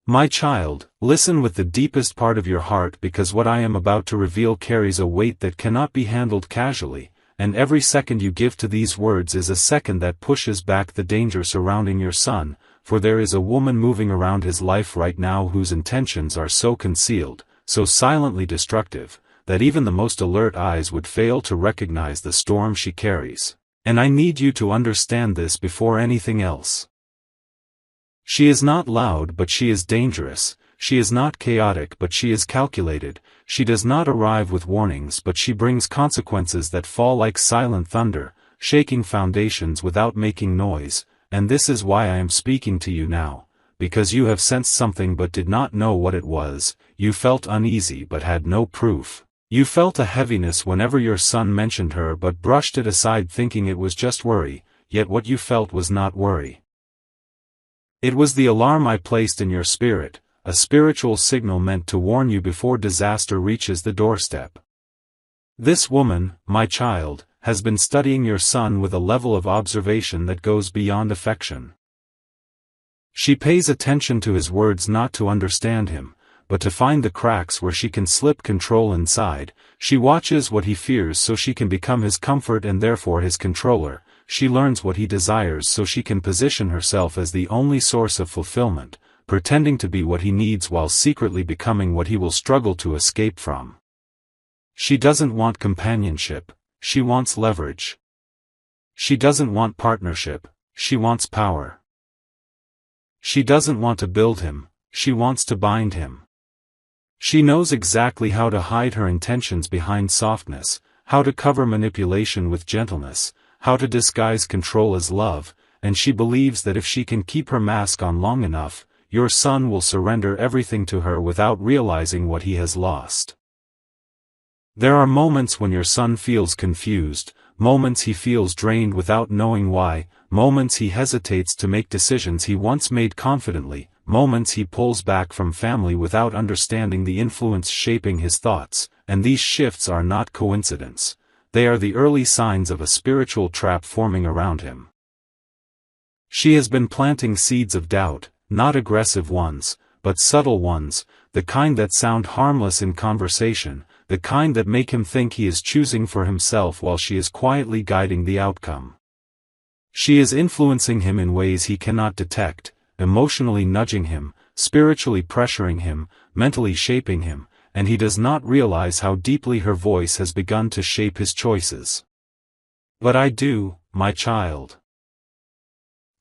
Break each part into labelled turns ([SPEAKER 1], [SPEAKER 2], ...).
[SPEAKER 1] My child, listen with the deepest part of your heart, because what I am about to reveal carries a weight that cannot be handled casually, and every second you give to these words is a second that pushes back the danger surrounding your son, for there is a woman moving around his life right now whose intentions are so concealed, so silently destructive, that even the most alert eyes would fail to recognize the storm she carries. And I need you to understand this before anything else. She is not loud, but she is dangerous. She is not chaotic, but she is calculated. She does not arrive with warnings, but she brings consequences that fall like silent thunder, shaking foundations without making noise. And this is why I am speaking to you now, because you have sensed something but did not know what it was. You felt uneasy but had no proof. You felt a heaviness whenever your son mentioned her but brushed it aside thinking it was just worry, yet what you felt was not worry. It was the alarm I placed in your spirit, a spiritual signal meant to warn you before disaster reaches the doorstep. This woman, my child, has been studying your son with a level of observation that goes beyond affection. She pays attention to his words not to understand him, but to find the cracks where she can slip control inside. She watches what he fears so she can become his comfort and therefore his controller. She learns what he desires so she can position herself as the only source of fulfillment, pretending to be what he needs while secretly becoming what he will struggle to escape from. She doesn't want companionship, she wants leverage. She doesn't want partnership, she wants power. She doesn't want to build him, she wants to bind him. She knows exactly how to hide her intentions behind softness, how to cover manipulation with gentleness, how to disguise control as love, and she believes that if she can keep her mask on long enough, your son will surrender everything to her without realizing what he has lost. There are moments when your son feels confused, moments he feels drained without knowing why, moments he hesitates to make decisions he once made confidently, moments he pulls back from family without understanding the influence shaping his thoughts, and these shifts are not coincidence. They are the early signs of a spiritual trap forming around him. She has been planting seeds of doubt, not aggressive ones, but subtle ones, the kind that sound harmless in conversation, the kind that make him think he is choosing for himself while she is quietly guiding the outcome. She is influencing him in ways he cannot detect, emotionally nudging him, spiritually pressuring him, mentally shaping him, and he does not realize how deeply her voice has begun to shape his choices. But I do, my child.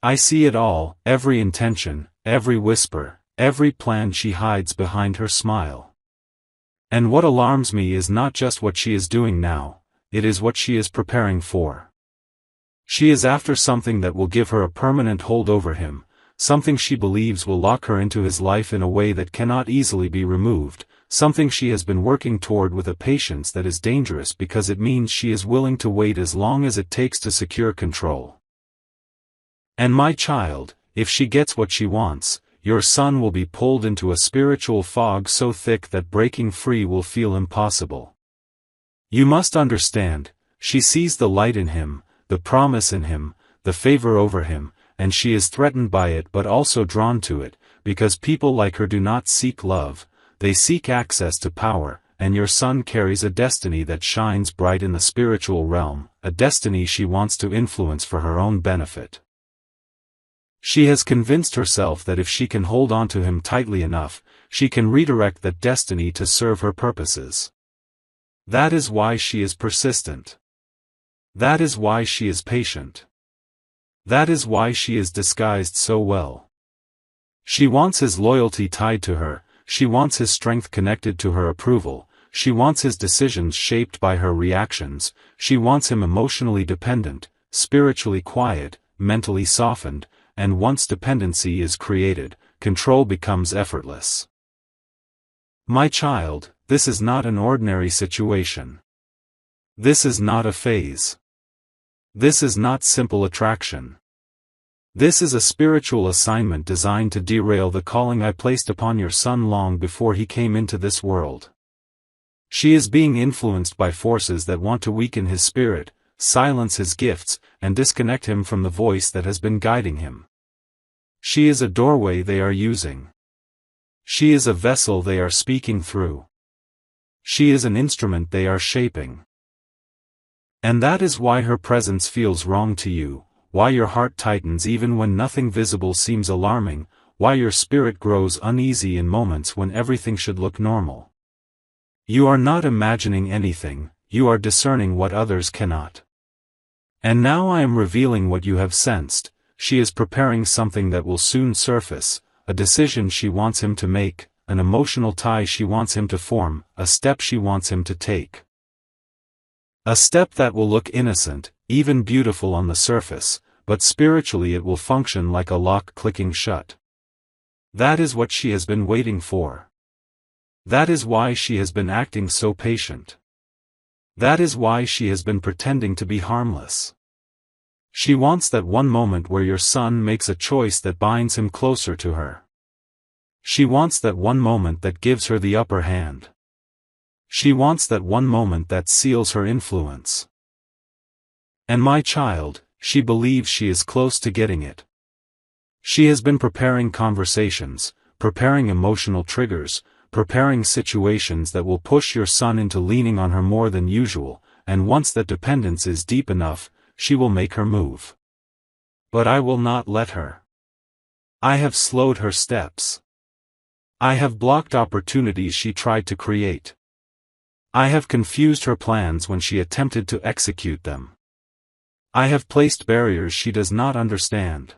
[SPEAKER 1] I see it all, every intention, every whisper, every plan she hides behind her smile. And what alarms me is not just what she is doing now, it is what she is preparing for. She is after something that will give her a permanent hold over him, something she believes will lock her into his life in a way that cannot easily be removed, something she has been working toward with a patience that is dangerous because it means she is willing to wait as long as it takes to secure control. And my child, if she gets what she wants, your son will be pulled into a spiritual fog so thick that breaking free will feel impossible. You must understand, she sees the light in him, the promise in him, the favor over him, and she is threatened by it but also drawn to it, because people like her do not seek love, they seek access to power, and your son carries a destiny that shines bright in the spiritual realm, a destiny she wants to influence for her own benefit. She has convinced herself that if she can hold on to him tightly enough, she can redirect that destiny to serve her purposes. That is why she is persistent. That is why she is patient. That is why she is disguised so well. She wants his loyalty tied to her, she wants his strength connected to her approval, she wants his decisions shaped by her reactions, she wants him emotionally dependent, spiritually quiet, mentally softened, and once dependency is created, control becomes effortless. My child, this is not an ordinary situation. This is not a phase. This is not simple attraction. This is a spiritual assignment designed to derail the calling I placed upon your son long before he came into this world. She is being influenced by forces that want to weaken his spirit, silence his gifts, and disconnect him from the voice that has been guiding him. She is a doorway they are using. She is a vessel they are speaking through. She is an instrument they are shaping. And that is why her presence feels wrong to you, why your heart tightens even when nothing visible seems alarming, why your spirit grows uneasy in moments when everything should look normal. You are not imagining anything, you are discerning what others cannot. And now I am revealing what you have sensed. She is preparing something that will soon surface, a decision she wants him to make, an emotional tie she wants him to form, a step she wants him to take. A step that will look innocent, even beautiful on the surface, but spiritually it will function like a lock clicking shut. That is what she has been waiting for. That is why she has been acting so patient. That is why she has been pretending to be harmless. She wants that one moment where your son makes a choice that binds him closer to her. She wants that one moment that gives her the upper hand. She wants that one moment that seals her influence. And my child, she believes she is close to getting it. She has been preparing conversations, preparing emotional triggers, preparing situations that will push your son into leaning on her more than usual, and once that dependence is deep enough, she will make her move. But I will not let her. I have slowed her steps. I have blocked opportunities she tried to create. I have confused her plans when she attempted to execute them. I have placed barriers she does not understand.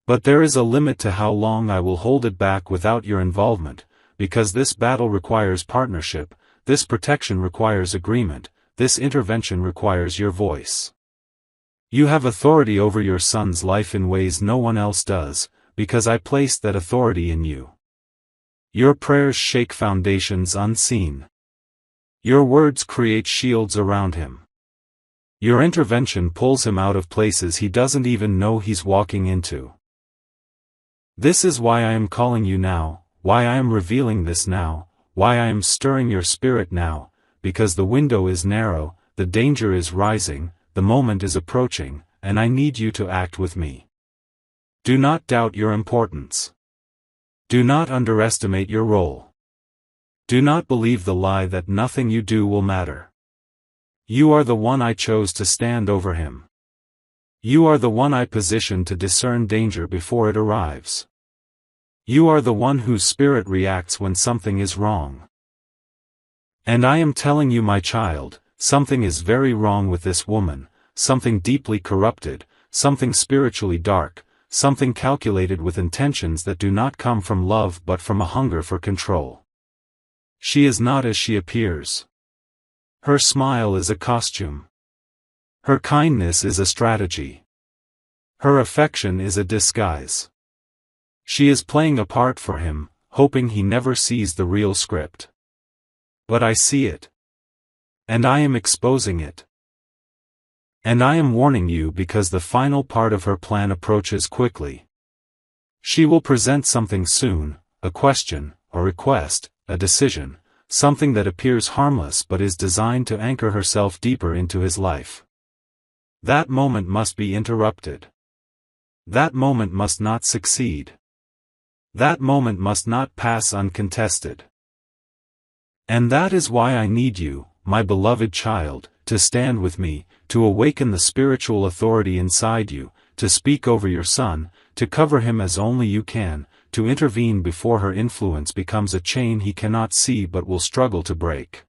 [SPEAKER 1] But there is a limit to how long I will hold it back without your involvement, because this battle requires partnership, this protection requires agreement, this intervention requires your voice. You have authority over your son's life in ways no one else does, because I placed that authority in you. Your prayers shake foundations unseen. Your words create shields around him. Your intervention pulls him out of places he doesn't even know he's walking into. This is why I am calling you now, why I am revealing this now, why I am stirring your spirit now, because the window is narrow, the danger is rising, the moment is approaching, and I need you to act with me. Do not doubt your importance. Do not underestimate your role. Do not believe the lie that nothing you do will matter. You are the one I chose to stand over him. You are the one I positioned to discern danger before it arrives. You are the one whose spirit reacts when something is wrong. And I am telling you, my child, something is very wrong with this woman, something deeply corrupted, something spiritually dark, something calculated with intentions that do not come from love but from a hunger for control. She is not as she appears. Her smile is a costume. Her kindness is a strategy. Her affection is a disguise. She is playing a part for him, hoping he never sees the real script. But I see it. And I am exposing it. And I am warning you because the final part of her plan approaches quickly. She will present something soon, a question, a request, a decision, something that appears harmless but is designed to anchor herself deeper into his life. That moment must be interrupted. That moment must not succeed. That moment must not pass uncontested. And that is why I need you, my beloved child, to stand with me, to awaken the spiritual authority inside you, to speak over your son, to cover him as only you can, to intervene before her influence becomes a chain he cannot see but will struggle to break.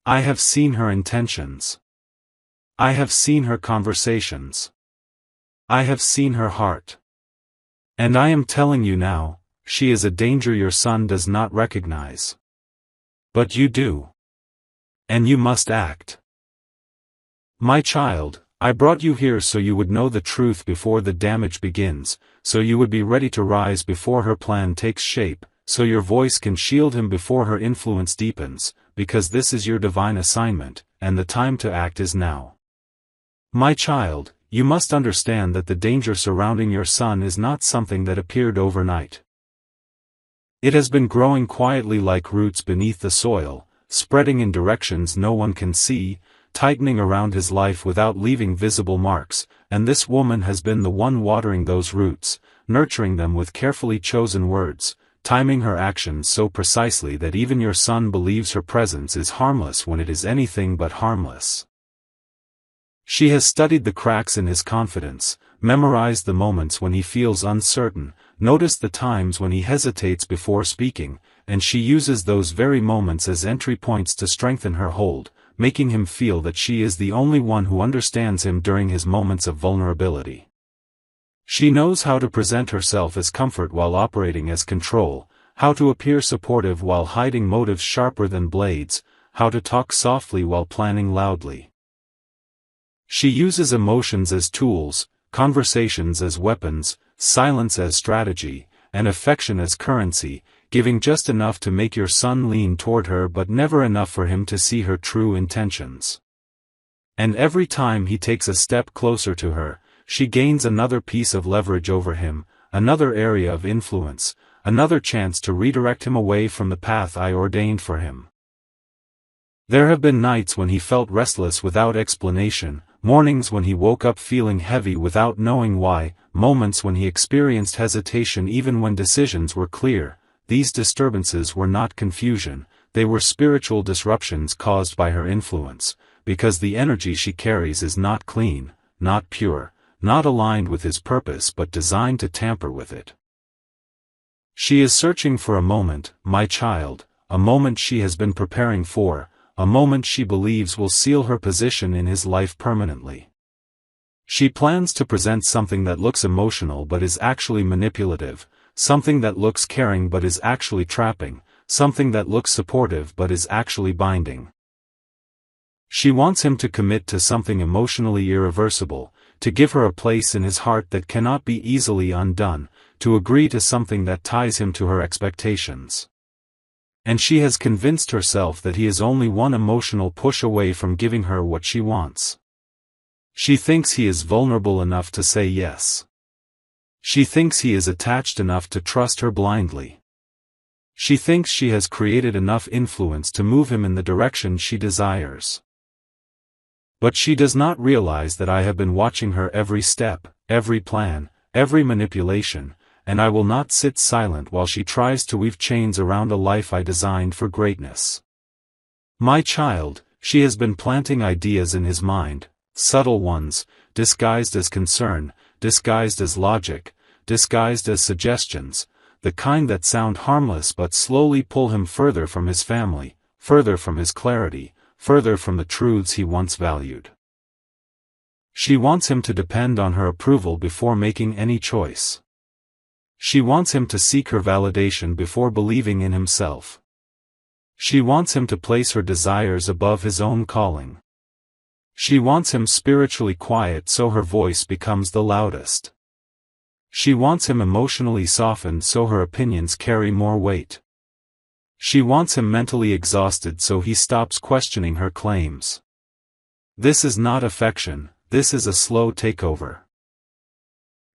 [SPEAKER 1] I have seen her intentions. I have seen her conversations. I have seen her heart. And I am telling you now, she is a danger your son does not recognize. But you do. And you must act. My child, I brought you here so you would know the truth before the damage begins, so you would be ready to rise before her plan takes shape, so your voice can shield him before her influence deepens, because this is your divine assignment, and the time to act is now. My child, you must understand that the danger surrounding your son is not something that appeared overnight. It has been growing quietly like roots beneath the soil, spreading in directions no one can see, tightening around his life without leaving visible marks, and this woman has been the one watering those roots, nurturing them with carefully chosen words, timing her actions so precisely that even your son believes her presence is harmless when it is anything but harmless. She has studied the cracks in his confidence, memorized the moments when he feels uncertain, noticed the times when he hesitates before speaking, and she uses those very moments as entry points to strengthen her hold, making him feel that she is the only one who understands him during his moments of vulnerability. She knows how to present herself as comfort while operating as control, how to appear supportive while hiding motives sharper than blades, how to talk softly while planning loudly. She uses emotions as tools, conversations as weapons, silence as strategy, and affection as currency, giving just enough to make your son lean toward her but never enough for him to see her true intentions. And every time he takes a step closer to her, she gains another piece of leverage over him, another area of influence, another chance to redirect him away from the path I ordained for him. There have been nights when he felt restless without explanation, mornings when he woke up feeling heavy without knowing why, moments when he experienced hesitation even when decisions were clear. These disturbances were not confusion, they were spiritual disruptions caused by her influence, because the energy she carries is not clean, not pure, not aligned with his purpose but designed to tamper with it. She is searching for a moment, my child, a moment she has been preparing for, a moment she believes will seal her position in his life permanently. She plans to present something that looks emotional but is actually manipulative, something that looks caring but is actually trapping, something that looks supportive but is actually binding. She wants him to commit to something emotionally irreversible, to give her a place in his heart that cannot be easily undone, to agree to something that ties him to her expectations. And she has convinced herself that he is only one emotional push away from giving her what she wants. She thinks he is vulnerable enough to say yes. She thinks he is attached enough to trust her blindly. She thinks she has created enough influence to move him in the direction she desires. But she does not realize that I have been watching her every step, every plan, every manipulation, and I will not sit silent while she tries to weave chains around a life I designed for greatness. My child, she has been planting ideas in his mind, subtle ones, disguised as concern, disguised as logic, disguised as suggestions, the kind that sound harmless but slowly pull him further from his family, further from his clarity, further from the truths he once valued. She wants him to depend on her approval before making any choice. She wants him to seek her validation before believing in himself. She wants him to place her desires above his own calling. She wants him spiritually quiet so her voice becomes the loudest. She wants him emotionally softened so her opinions carry more weight. She wants him mentally exhausted so he stops questioning her claims. This is not affection, this is a slow takeover.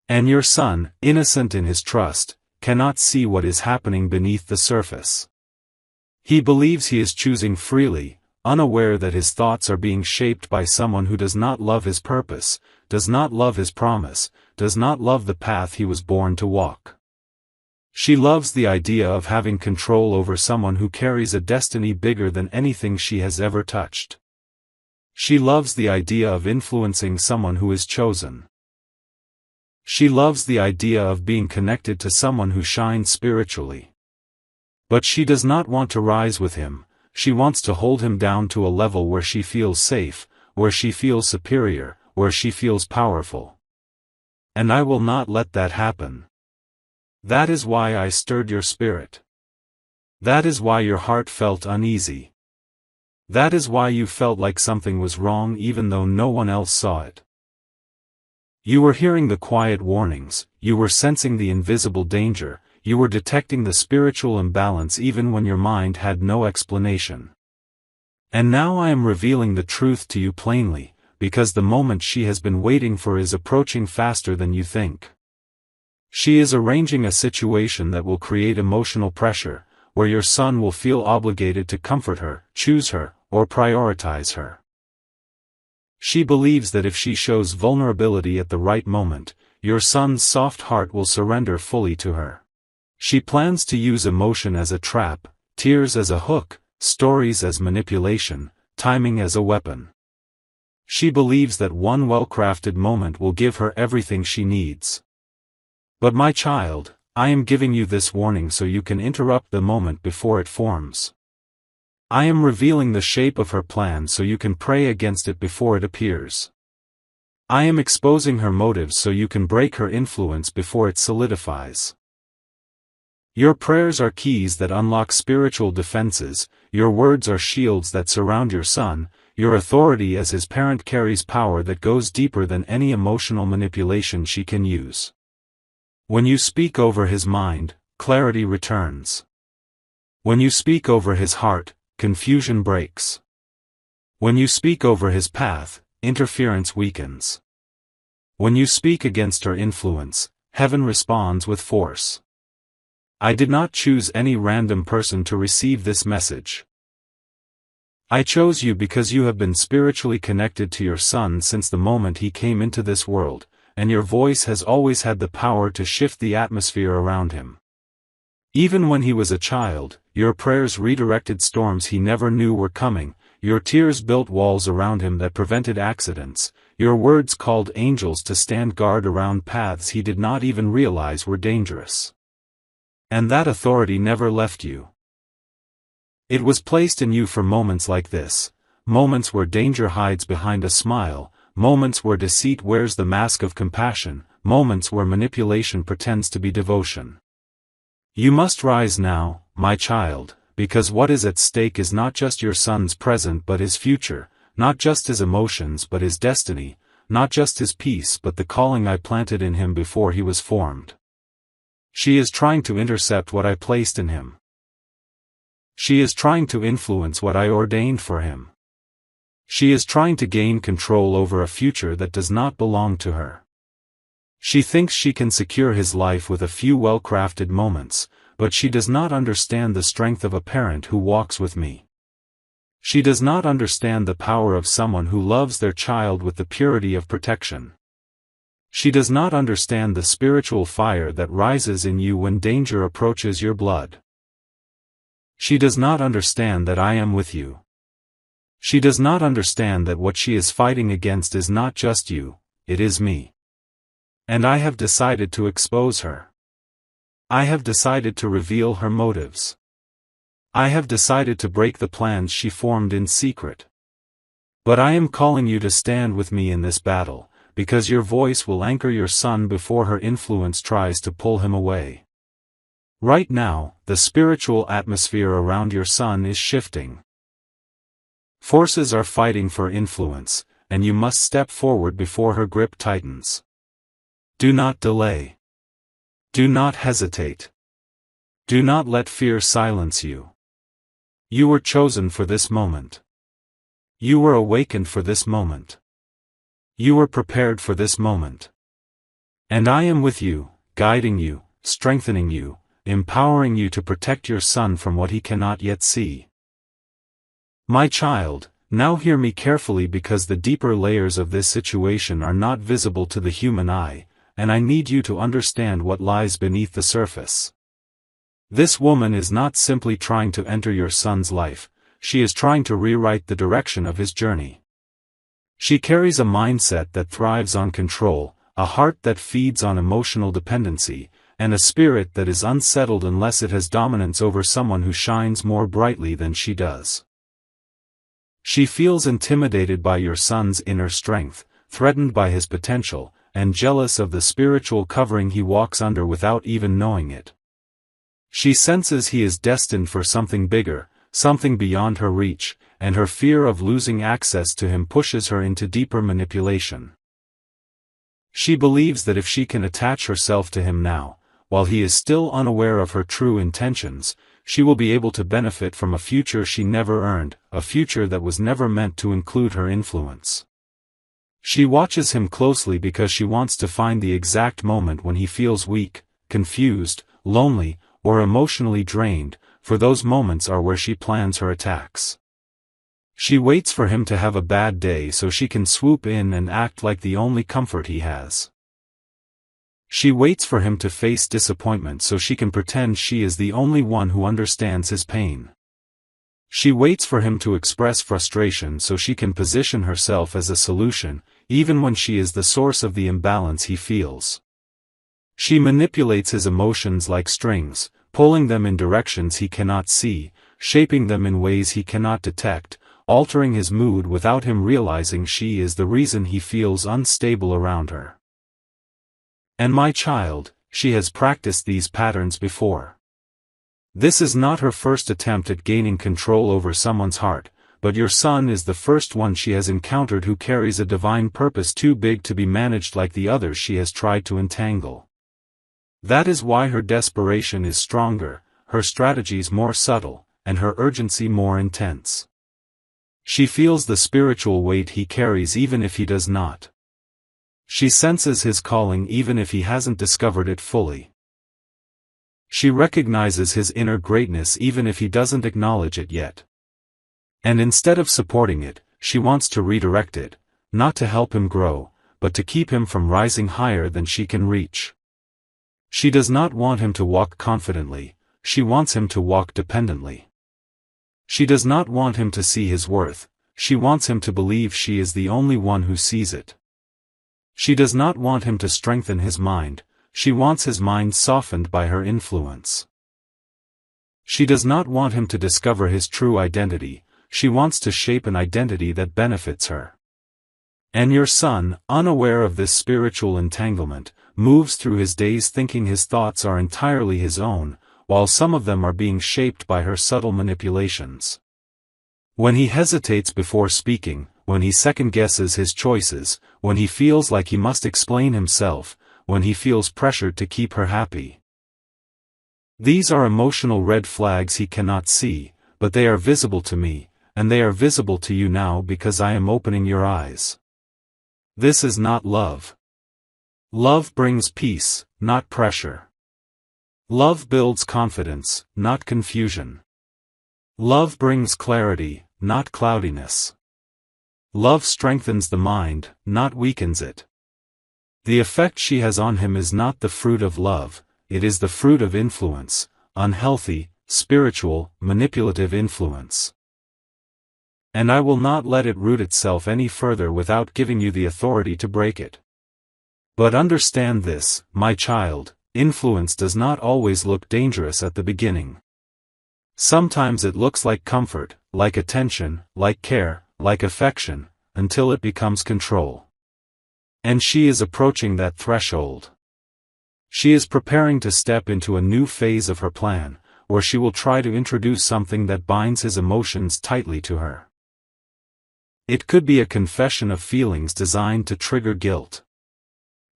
[SPEAKER 1] And your son, innocent in his trust, cannot see what is happening beneath the surface. He believes he is choosing freely, unaware that his thoughts are being shaped by someone who does not love his purpose, does not love his promise, does not love the path he was born to walk. She loves the idea of having control over someone who carries a destiny bigger than anything she has ever touched. She loves the idea of influencing someone who is chosen. She loves the idea of being connected to someone who shines spiritually. But she does not want to rise with him, she wants to hold him down to a level where she feels safe, where she feels superior, where she feels powerful. And I will not let that happen. That is why I stirred your spirit. That is why your heart felt uneasy. That is why you felt like something was wrong even though no one else saw it. You were hearing the quiet warnings, you were sensing the invisible danger, you were detecting the spiritual imbalance even when your mind had no explanation. And now I am revealing the truth to you plainly, because the moment she has been waiting for is approaching faster than you think. She is arranging a situation that will create emotional pressure, where your son will feel obligated to comfort her, choose her, or prioritize her. She believes that if she shows vulnerability at the right moment, your son's soft heart will surrender fully to her. She plans to use emotion as a trap, tears as a hook, stories as manipulation, timing as a weapon. She believes that one well-crafted moment will give her everything she needs. But my child, I am giving you this warning so you can interrupt the moment before it forms. I am revealing the shape of her plan so you can pray against it before it appears. I am exposing her motives so you can break her influence before it solidifies. Your prayers are keys that unlock spiritual defenses, your words are shields that surround your son, your authority as his parent carries power that goes deeper than any emotional manipulation she can use. When you speak over his mind, clarity returns. When you speak over his heart, confusion breaks. When you speak over his path, interference weakens. When you speak against her influence, heaven responds with force. I did not choose any random person to receive this message. I chose you because you have been spiritually connected to your son since the moment he came into this world, and your voice has always had the power to shift the atmosphere around him. Even when he was a child, your prayers redirected storms he never knew were coming, your tears built walls around him that prevented accidents, your words called angels to stand guard around paths he did not even realize were dangerous. And that authority never left you. It was placed in you for moments like this, moments where danger hides behind a smile, moments where deceit wears the mask of compassion, moments where manipulation pretends to be devotion. You must rise now, my child, because what is at stake is not just your son's present but his future, not just his emotions but his destiny, not just his peace but the calling I planted in him before he was formed. She is trying to intercept what I placed in him. She is trying to influence what I ordained for him. She is trying to gain control over a future that does not belong to her. She thinks she can secure his life with a few well-crafted moments, but she does not understand the strength of a parent who walks with me. She does not understand the power of someone who loves their child with the purity of protection. She does not understand the spiritual fire that rises in you when danger approaches your blood. She does not understand that I am with you. She does not understand that what she is fighting against is not just you, it is me. And I have decided to expose her. I have decided to reveal her motives. I have decided to break the plans she formed in secret. But I am calling you to stand with me in this battle, because your voice will anchor your son before her influence tries to pull him away. Right now, the spiritual atmosphere around your son is shifting. Forces are fighting for influence, and you must step forward before her grip tightens. Do not delay. Do not hesitate. Do not let fear silence you. You were chosen for this moment. You were awakened for this moment. You were prepared for this moment. And I am with you, guiding you, strengthening you, empowering you to protect your son from what he cannot yet see. My child, now hear me carefully because the deeper layers of this situation are not visible to the human eye, and I need you to understand what lies beneath the surface. This woman is not simply trying to enter your son's life, she is trying to rewrite the direction of his journey. She carries a mindset that thrives on control, a heart that feeds on emotional dependency, and a spirit that is unsettled unless it has dominance over someone who shines more brightly than she does. She feels intimidated by your son's inner strength, threatened by his potential, and jealous of the spiritual covering he walks under without even knowing it. She senses he is destined for something bigger, something beyond her reach, and her fear of losing access to him pushes her into deeper manipulation. She believes that if she can attach herself to him now, while he is still unaware of her true intentions, she will be able to benefit from a future she never earned, a future that was never meant to include her influence. She watches him closely because she wants to find the exact moment when he feels weak, confused, lonely, or emotionally drained, for those moments are where she plans her attacks. She waits for him to have a bad day so she can swoop in and act like the only comfort he has. She waits for him to face disappointment so she can pretend she is the only one who understands his pain. She waits for him to express frustration so she can position herself as a solution, even when she is the source of the imbalance he feels. She manipulates his emotions like strings, pulling them in directions he cannot see, shaping them in ways he cannot detect, altering his mood without him realizing she is the reason he feels unstable around her. And my child, she has practiced these patterns before. This is not her first attempt at gaining control over someone's heart, but your son is the first one she has encountered who carries a divine purpose too big to be managed like the others she has tried to entangle. That is why her desperation is stronger, her strategies more subtle, and her urgency more intense. She feels the spiritual weight he carries even if he does not. She senses his calling even if he hasn't discovered it fully. She recognizes his inner greatness even if he doesn't acknowledge it yet. And instead of supporting it, she wants to redirect it, not to help him grow, but to keep him from rising higher than she can reach. She does not want him to walk confidently, she wants him to walk dependently. She does not want him to see his worth, she wants him to believe she is the only one who sees it. She does not want him to strengthen his mind, she wants his mind softened by her influence. She does not want him to discover his true identity, she wants to shape an identity that benefits her. And your son, unaware of this spiritual entanglement, moves through his days thinking his thoughts are entirely his own, while some of them are being shaped by her subtle manipulations. When he hesitates before speaking, when he second-guesses his choices, when he feels like he must explain himself, when he feels pressured to keep her happy. These are emotional red flags he cannot see, but they are visible to me, and they are visible to you now because I am opening your eyes. This is not love. Love brings peace, not pressure. Love builds confidence, not confusion. Love brings clarity, not cloudiness. Love strengthens the mind, not weakens it. The effect she has on him is not the fruit of love, it is the fruit of influence, unhealthy, spiritual, manipulative influence. And I will not let it root itself any further without giving you the authority to break it. But understand this, my child, influence does not always look dangerous at the beginning. Sometimes it looks like comfort, like attention, like care, like affection, until it becomes control. And she is approaching that threshold. She is preparing to step into a new phase of her plan, where she will try to introduce something that binds his emotions tightly to her. It could be a confession of feelings designed to trigger guilt.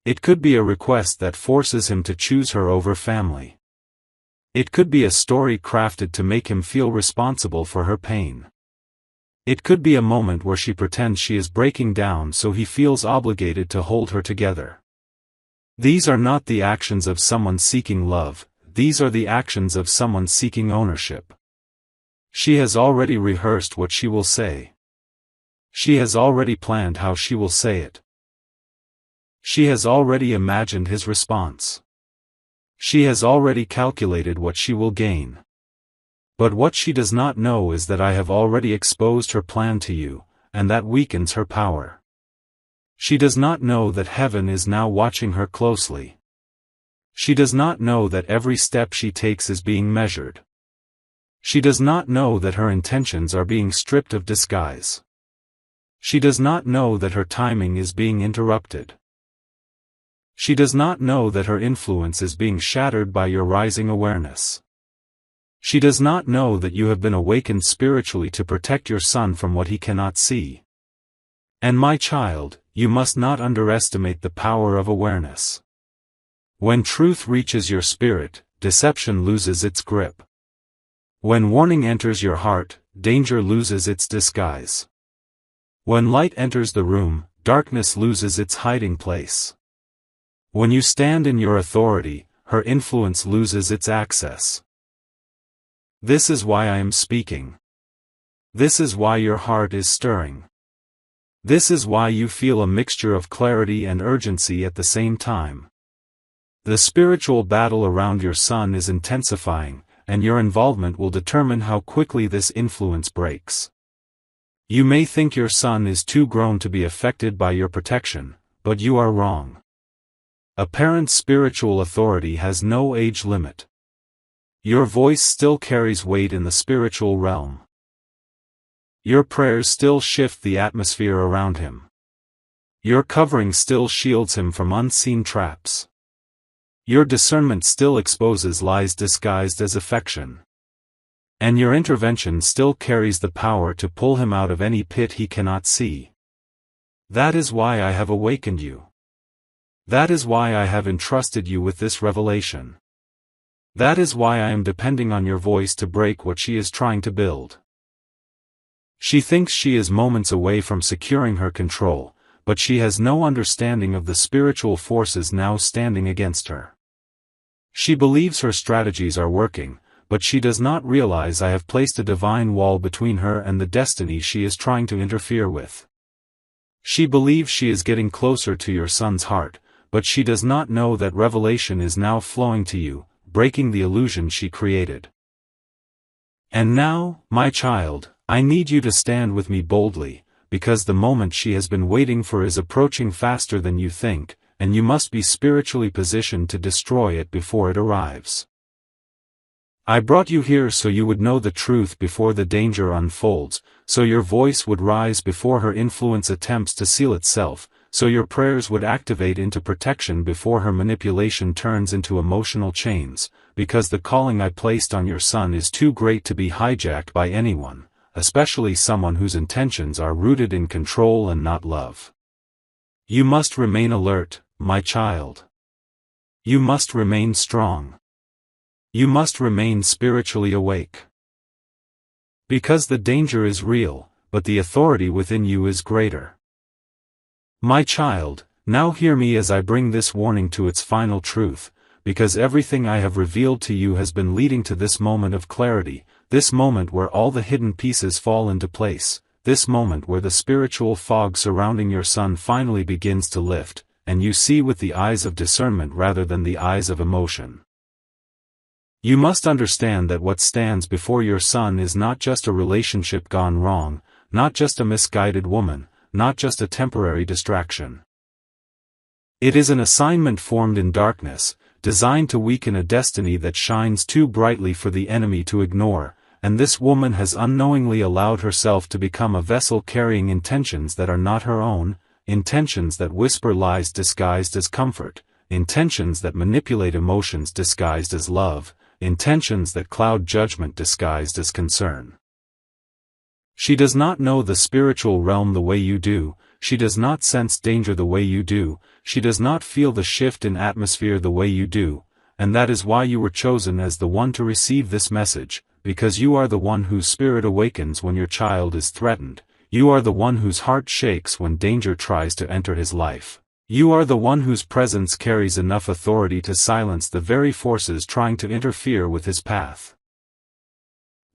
[SPEAKER 1] It could be a request that forces him to choose her over family. It could be a story crafted to make him feel responsible for her pain. It could be a moment where she pretends she is breaking down so he feels obligated to hold her together. These are not the actions of someone seeking love, these are the actions of someone seeking ownership. She has already rehearsed what she will say. She has already planned how she will say it. She has already imagined his response. She has already calculated what she will gain. But what she does not know is that I have already exposed her plan to you, and that weakens her power. She does not know that heaven is now watching her closely. She does not know that every step she takes is being measured. She does not know that her intentions are being stripped of disguise. She does not know that her timing is being interrupted. She does not know that her influence is being shattered by your rising awareness. She does not know that you have been awakened spiritually to protect your son from what he cannot see. And my child, you must not underestimate the power of awareness. When truth reaches your spirit, deception loses its grip. When warning enters your heart, danger loses its disguise. When light enters the room, darkness loses its hiding place. When you stand in your authority, her influence loses its access. This is why I am speaking. This is why your heart is stirring. This is why you feel a mixture of clarity and urgency at the same time. The spiritual battle around your son is intensifying, and your involvement will determine how quickly this influence breaks. You may think your son is too grown to be affected by your protection, but you are wrong. A parent's spiritual authority has no age limit. Your voice still carries weight in the spiritual realm. Your prayers still shift the atmosphere around him. Your covering still shields him from unseen traps. Your discernment still exposes lies disguised as affection. And your intervention still carries the power to pull him out of any pit he cannot see. That is why I have awakened you. That is why I have entrusted you with this revelation. That is why I am depending on your voice to break what she is trying to build. She thinks she is moments away from securing her control, but she has no understanding of the spiritual forces now standing against her. She believes her strategies are working, but she does not realize I have placed a divine wall between her and the destiny she is trying to interfere with. She believes she is getting closer to your son's heart, but she does not know that revelation is now flowing to you, breaking the illusion she created. And now, my child, I need you to stand with me boldly, because the moment she has been waiting for is approaching faster than you think, and you must be spiritually positioned to destroy it before it arrives. I brought you here so you would know the truth before the danger unfolds, so your voice would rise before her influence attempts to seal itself, so your prayers would activate into protection before her manipulation turns into emotional chains, because the calling I placed on your son is too great to be hijacked by anyone, especially someone whose intentions are rooted in control and not love. You must remain alert, my child. You must remain strong. You must remain spiritually awake. Because the danger is real, but the authority within you is greater. My child, now hear me as I bring this warning to its final truth, because everything I have revealed to you has been leading to this moment of clarity, this moment where all the hidden pieces fall into place, this moment where the spiritual fog surrounding your son finally begins to lift, and you see with the eyes of discernment rather than the eyes of emotion. You must understand that what stands before your son is not just a relationship gone wrong, not just a misguided woman, not just a temporary distraction. It is an assignment formed in darkness, designed to weaken a destiny that shines too brightly for the enemy to ignore, and this woman has unknowingly allowed herself to become a vessel carrying intentions that are not her own, intentions that whisper lies disguised as comfort, intentions that manipulate emotions disguised as love, intentions that cloud judgment disguised as concern. She does not know the spiritual realm the way you do, she does not sense danger the way you do, she does not feel the shift in atmosphere the way you do, and that is why you were chosen as the one to receive this message, because you are the one whose spirit awakens when your child is threatened, you are the one whose heart shakes when danger tries to enter his life. You are the one whose presence carries enough authority to silence the very forces trying to interfere with his path.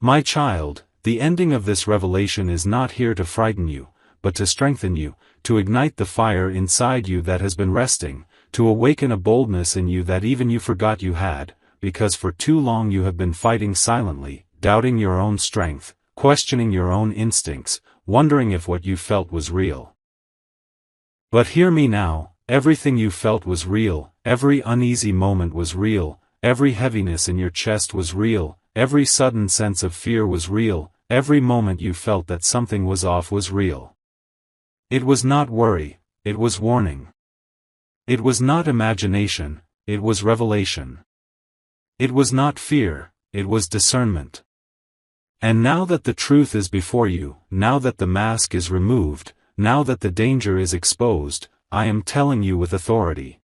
[SPEAKER 1] My child, the ending of this revelation is not here to frighten you, but to strengthen you, to ignite the fire inside you that has been resting, to awaken a boldness in you that even you forgot you had, because for too long you have been fighting silently, doubting your own strength, questioning your own instincts, wondering if what you felt was real. But hear me now, everything you felt was real, every uneasy moment was real, every heaviness in your chest was real, every sudden sense of fear was real, every moment you felt that something was off was real. It was not worry, it was warning. It was not imagination, it was revelation. It was not fear, it was discernment. And now that the truth is before you, now that the mask is removed, now that the danger is exposed, I am telling you with authority.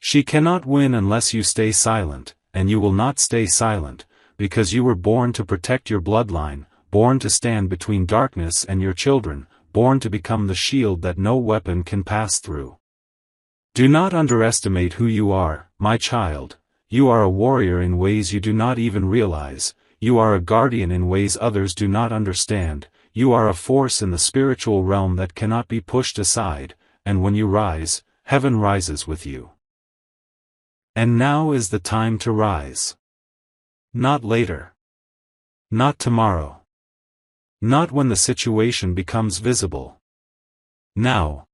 [SPEAKER 1] She cannot win unless you stay silent, and you will not stay silent, because you were born to protect your bloodline, born to stand between darkness and your children, born to become the shield that no weapon can pass through. Do not underestimate who you are, my child. You are a warrior in ways you do not even realize, you are a guardian in ways others do not understand, you are a force in the spiritual realm that cannot be pushed aside, and when you rise, heaven rises with you. And now is the time to rise. Not later. Not tomorrow. Not when the situation becomes visible. Now.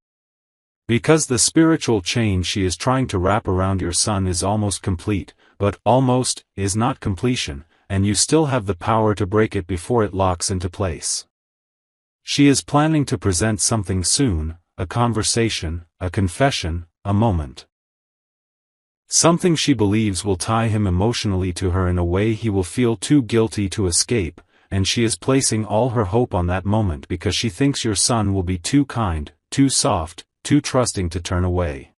[SPEAKER 1] Because the spiritual chain she is trying to wrap around your son is almost complete, but almost is not completion, and you still have the power to break it before it locks into place. She is planning to present something soon, a conversation, a confession, a moment. Something she believes will tie him emotionally to her in a way he will feel too guilty to escape, and she is placing all her hope on that moment because she thinks your son will be too kind, too soft, too trusting to turn away.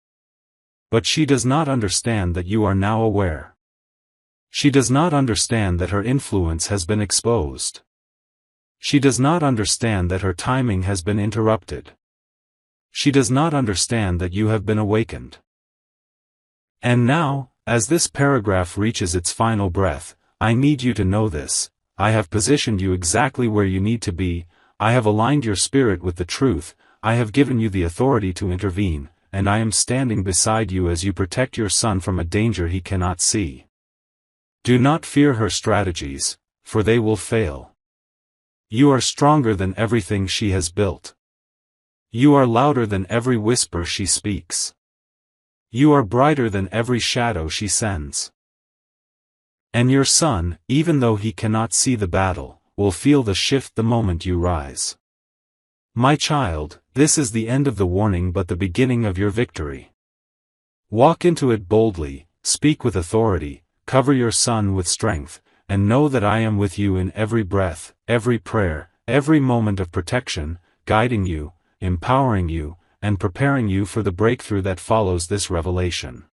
[SPEAKER 1] But she does not understand that you are now aware. She does not understand that her influence has been exposed. She does not understand that her timing has been interrupted. She does not understand that you have been awakened. And now, as this paragraph reaches its final breath, I need you to know this: I have positioned you exactly where you need to be, I have aligned your spirit with the truth, I have given you the authority to intervene, and I am standing beside you as you protect your son from a danger he cannot see. Do not fear her strategies, for they will fail. You are stronger than everything she has built. You are louder than every whisper she speaks. You are brighter than every shadow she sends. And your son, even though he cannot see the battle, will feel the shift the moment you rise. My child, this is the end of the warning but the beginning of your victory. Walk into it boldly, speak with authority, cover your son with strength, and know that I am with you in every breath, every prayer, every moment of protection, guiding you, empowering you, and preparing you for the breakthrough that follows this revelation.